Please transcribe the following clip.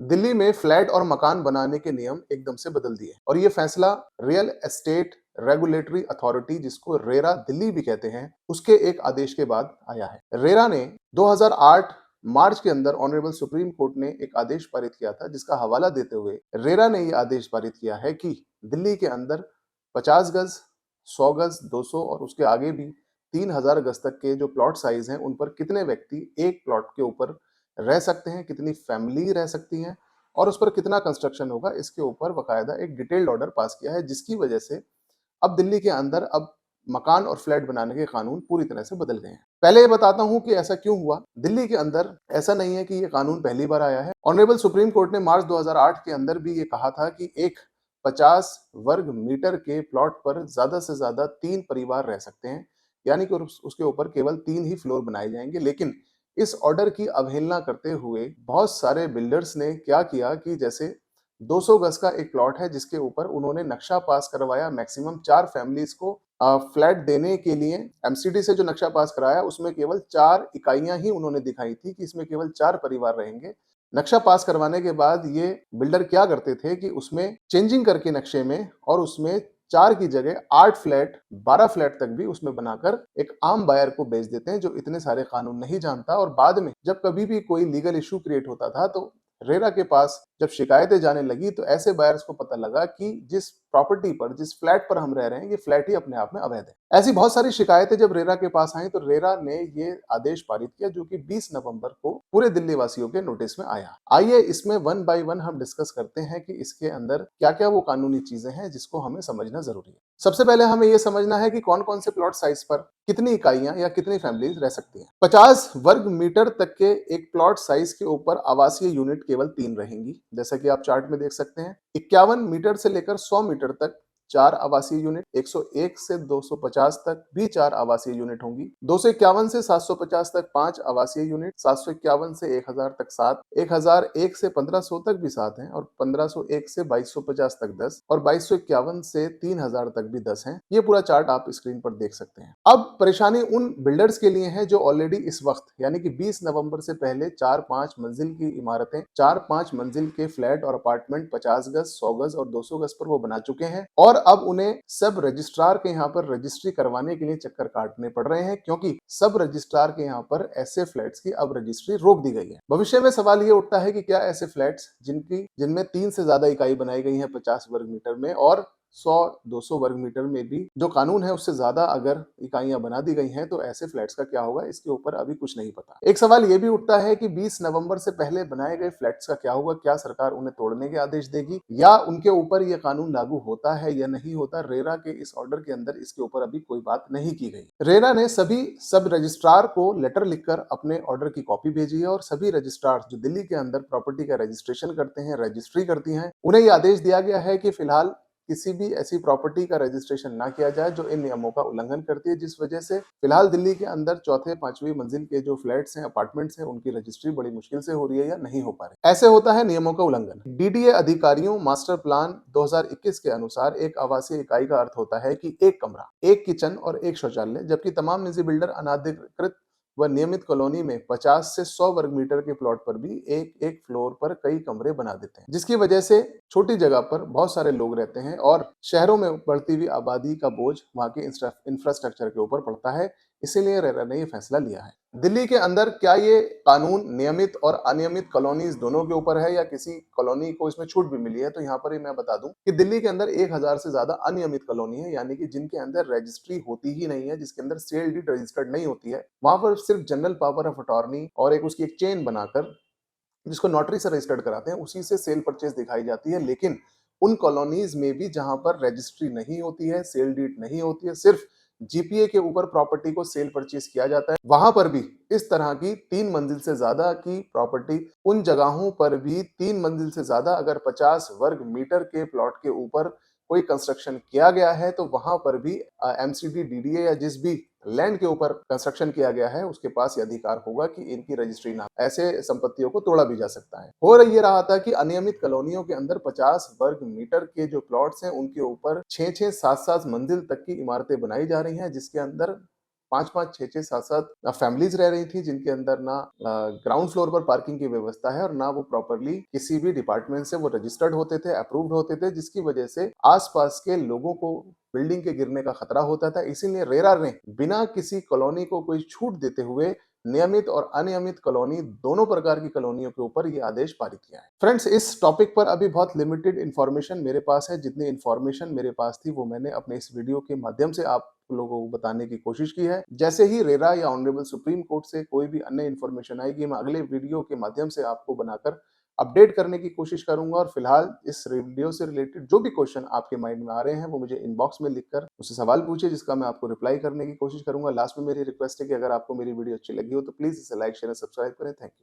दिल्ली में फ्लैट और मकान बनाने के नियम एकदम से बदल दिए और ये फैसला रियल एस्टेट रेगुलेटरी अथॉरिटी, जिसको रेरा दिल्ली भी कहते हैं, उसके एक आदेश के बाद आया है। रेरा ने 2008 मार्च के अंदर ऑनरेबल सुप्रीम कोर्ट ने एक आदेश पारित किया था, जिसका हवाला देते हुए रेरा ने यह आदेश पारित किया है कि दिल्ली के अंदर 50 गज, 100 गज, 200 और उसके आगे भी 3000 गज तक के जो प्लॉट साइज हैं, उन पर कितने व्यक्ति एक प्लॉट के ऊपर रह सकते हैं, कितनी फैमिली रह सकती हैं और उस पर कितना कंस्ट्रक्शन होगा, इसके ऊपर बाकायदा एक डिटेल्ड ऑर्डर पास किया है, जिसकी वजह से अब दिल्ली के अंदर अब मकान और फ्लैट बनाने के कानून पूरी तरह से बदल गए हैं। पहले ये बताता हूं कि ऐसा क्यों हुआ। दिल्ली के अंदर ऐसा नहीं है कि ये कानून पहली बार आया है। ऑनरेबल सुप्रीम कोर्ट ने मार्च 2008 के अंदर भी ये कहा था कि एक 50 वर्ग मीटर के प्लॉट पर ज्यादा से ज्यादा 3 परिवार रह सकते हैं, यानी कि उसके ऊपर केवल 3 ही फ्लोर बनाए जाएंगे। लेकिन इस ऑर्डर की अवहेलना करते हुए बहुत सारे बिल्डर्स ने क्या किया कि जैसे 200 गज का एक प्लॉट है, जिसके ऊपर उन्होंने नक्शा पास करवाया मैक्सिमम 4 फैमिलीज को फ्लैट देने के लिए। एमसीडी से जो नक्शा पास कराया उसमें केवल 4 इकाइयां ही उन्होंने दिखाई थी कि इसमें केवल 4 परिवार रहेंगे। नक्शा पास करवाने के बाद ये बिल्डर क्या करते थे कि उसमें चेंजिंग करके नक्शे में, और उसमें 4 की जगह 8 फ्लैट, 12 फ्लैट तक भी उसमें बनाकर एक आम बायर को बेच देते हैं, जो इतने सारे कानून नहीं जानता। और बाद में जब कभी भी कोई लीगल इशू क्रिएट होता था, तो रेरा के पास जब शिकायतें जाने लगी, तो ऐसे बायर्स को पता लगा कि जिस प्रॉपर्टी पर, जिस फ्लैट पर हम रह रहे हैं, ये फ्लैट ही अपने आप में अवैध है। ऐसी बहुत सारी शिकायतें जब रेरा के पास आई, तो रेरा ने ये आदेश पारित किया, जो कि 20 नवंबर को पूरे दिल्ली वासियों के नोटिस में आया। आइए इसमें वन बाय वन हम डिस्कस करते हैं कि इसके अंदर क्या क्या वो कानूनी चीजें हैं जिसको हमें समझना जरूरी है। सबसे पहले हमें यह समझना है कि कौन कौन से प्लॉट साइज पर कितनी इकाइयां या कितनी फैमिलीज रह सकती हैं। 50 वर्ग मीटर तक के एक प्लॉट साइज के ऊपर आवासीय यूनिट केवल 3 रहेंगी, जैसा कि आप चार्ट में देख सकते हैं। 51 मीटर से लेकर 100 मीटर तक 4 आवासीय यूनिट, 101 से 250 तक भी 4 आवासीय यूनिट होंगी, 251 से 750 तक 5 आवासीय यूनिट, 751 से 1000 तक 7, 1001 से 1500 तक भी 7 हैं, और 1501 से 2250 तक 10, और 2251 से 3000 तक भी 10 हैं। ये पूरा चार्ट आप स्क्रीन पर देख सकते हैं। अब परेशानी उन बिल्डर्स के लिए है जो ऑलरेडी इस वक्त, यानी कि 20 नवंबर से पहले 4-5 मंजिल की इमारतें, 4-5 मंजिल के फ्लैट और अपार्टमेंट 50 गज, 100 गज और 200 गज पर वो बना चुके हैं, और अब उन्हें सब रजिस्ट्रार के यहाँ पर रजिस्ट्री करवाने के लिए चक्कर काटने पड़ रहे हैं, क्योंकि सब रजिस्ट्रार के यहाँ पर ऐसे फ्लैट्स की अब रजिस्ट्री रोक दी गई है। भविष्य में सवाल ये उठता है कि क्या ऐसे फ्लैट्स जिनमें 3 से ज्यादा इकाई बनाई गई है 50 वर्ग मीटर में, और 100-200 वर्ग मीटर में भी जो कानून है उससे ज्यादा अगर इकाइयां बना दी गई हैं, तो ऐसे फ्लैट्स का क्या होगा, इसके ऊपर अभी कुछ नहीं पता। एक सवाल यह भी उठता है कि 20 नवंबर से पहले बनाए गए फ्लैट्स का क्या होगा। क्या सरकार उन्हें तोड़ने के आदेश देगी, या उनके ऊपर यह कानून लागू होता है या नहीं होता। रेरा के इस ऑर्डर के अंदर इसके ऊपर अभी कोई बात नहीं की गई। रेरा ने सभी सब रजिस्ट्रार को लेटर लिखकर अपने ऑर्डर की कॉपी भेजी है, और सभी रजिस्ट्रार जो दिल्ली के अंदर प्रॉपर्टी का रजिस्ट्रेशन करते हैं, रजिस्ट्री करती हैं, उन्हें यह आदेश दिया गया है कि फिलहाल किसी भी ऐसी प्रॉपर्टी का रजिस्ट्रेशन ना किया जाए जो इन नियमों का उल्लंघन करती है, जिस वजह से फिलहाल दिल्ली के अंदर चौथे 5वीं मंजिल के जो फ्लैट्स हैं, अपार्टमेंट्स हैं, उनकी रजिस्ट्री बड़ी मुश्किल से हो रही है या नहीं हो पा रही। ऐसे होता है नियमों का उल्लंघन। डीडीए अधिकारियों मास्टर प्लान 2021 के अनुसार एक आवासीय इकाई का अर्थ होता है कि एक कमरा, एक किचन और एक शौचालय, जबकि तमाम निजी बिल्डर अनाधिकृत व नियमित कॉलोनी में 50 से 100 वर्ग मीटर के प्लॉट पर भी एक एक फ्लोर पर कई कमरे बना देते हैं, जिसकी वजह से छोटी जगह पर बहुत सारे लोग रहते हैं, और शहरों में बढ़ती हुई आबादी का बोझ वहां के इंफ्रास्ट्रक्चर के ऊपर पड़ता है। इसीलिए रेरा ने यह फैसला लिया है। दिल्ली के अंदर क्या ये कानून नियमित और अनियमित कॉलोनीज दोनों के ऊपर है, या किसी कॉलोनी को इसमें छूट भी मिली है, तो यहाँ पर ही मैं बता दूं कि दिल्ली के अंदर 1000 से ज्यादा अनियमित कॉलोनी है, यानी कि जिनके अंदर रजिस्ट्री होती ही नहीं है, जिसके अंदर सेल डीड रजिस्टर्ड नहीं होती है। वहां पर सिर्फ जनरल पावर ऑफ अटॉर्नी और एक उसकी एक चेन बनाकर, जिसको नोटरी से रजिस्टर्ड कराते हैं, उसी से सेल परचेज दिखाई जाती है। लेकिन उन कॉलोनीज में भी जहां पर रजिस्ट्री नहीं होती है, सेल डीड नहीं होती है, सिर्फ जीपीए के ऊपर प्रॉपर्टी को सेल परचेज किया जाता है, वहां पर भी इस तरह की 3 मंजिल से ज्यादा की प्रॉपर्टी, उन जगहों पर भी 3 मंजिल से ज्यादा अगर 50 वर्ग मीटर के प्लॉट के ऊपर कोई कंस्ट्रक्शन किया गया है, तो वहां पर भी एमसीडी, डीडीए या जिस भी लैंड के ऊपर कंस्ट्रक्शन किया गया है, उसके पास ये अधिकार होगा कि इनकी रजिस्ट्री ना। ऐसे संपत्तियों को तोड़ा भी जा सकता है। हो रही ये रहा था कि अनियमित कॉलोनियों के अंदर 50 वर्ग मीटर के जो प्लॉट्स हैं, उनके ऊपर 6-6, 7-7 मंजिल तक की इमारतें बनाई जा रही हैं, जिसके अंदर 5-5, 6-6, 7-7 फैमिलीज रह रही थी जिनके अंदर ना ग्राउंड फ्लोर पर पार्किंग की व्यवस्था है और ना वो प्रॉपरली किसी भी डिपार्टमेंट से वो रजिस्टर्ड होते थे, अप्रूव्ड होते थे, जिसकी वजह से आसपास के लोगों को बिल्डिंग के गिरने का खतरा होता था। इसीलिए रेरा ने बिना किसी कॉलोनी को कोई छूट देते हुए नियमित और अनियमित कॉलोनी दोनों प्रकार की कॉलोनियों के ऊपर ये आदेश पारित किया है। फ्रेंड्स, इस टॉपिक पर अभी बहुत लिमिटेड इंफॉर्मेशन मेरे पास है। जितनी इंफॉर्मेशन मेरे पास थी वो मैंने अपने इस वीडियो के माध्यम से आप लोगों को बताने की कोशिश की है। जैसे ही रेरा या ऑनरेबल सुप्रीम कोर्ट से कोई भी अन्य इंफॉर्मेशन आएगी, मैं अगले वीडियो के माध्यम से आपको बनाकर अपडेट करने की कोशिश करूंगा। और फिलहाल इस वीडियो से रिलेटेड जो भी क्वेश्चन आपके माइंड में आ रहे हैं वो मुझे इनबॉक्स में लिखकर मुझसे सवाल पूछिए, जिसका मैं आपको रिप्लाई करने की कोशिश करूंगा। लास्ट में मेरी रिक्वेस्ट है कि अगर आपको मेरी वीडियो अच्छी लगी हो तो प्लीज इसे लाइक शेयर और सब्सक्राइब करें। Thank you.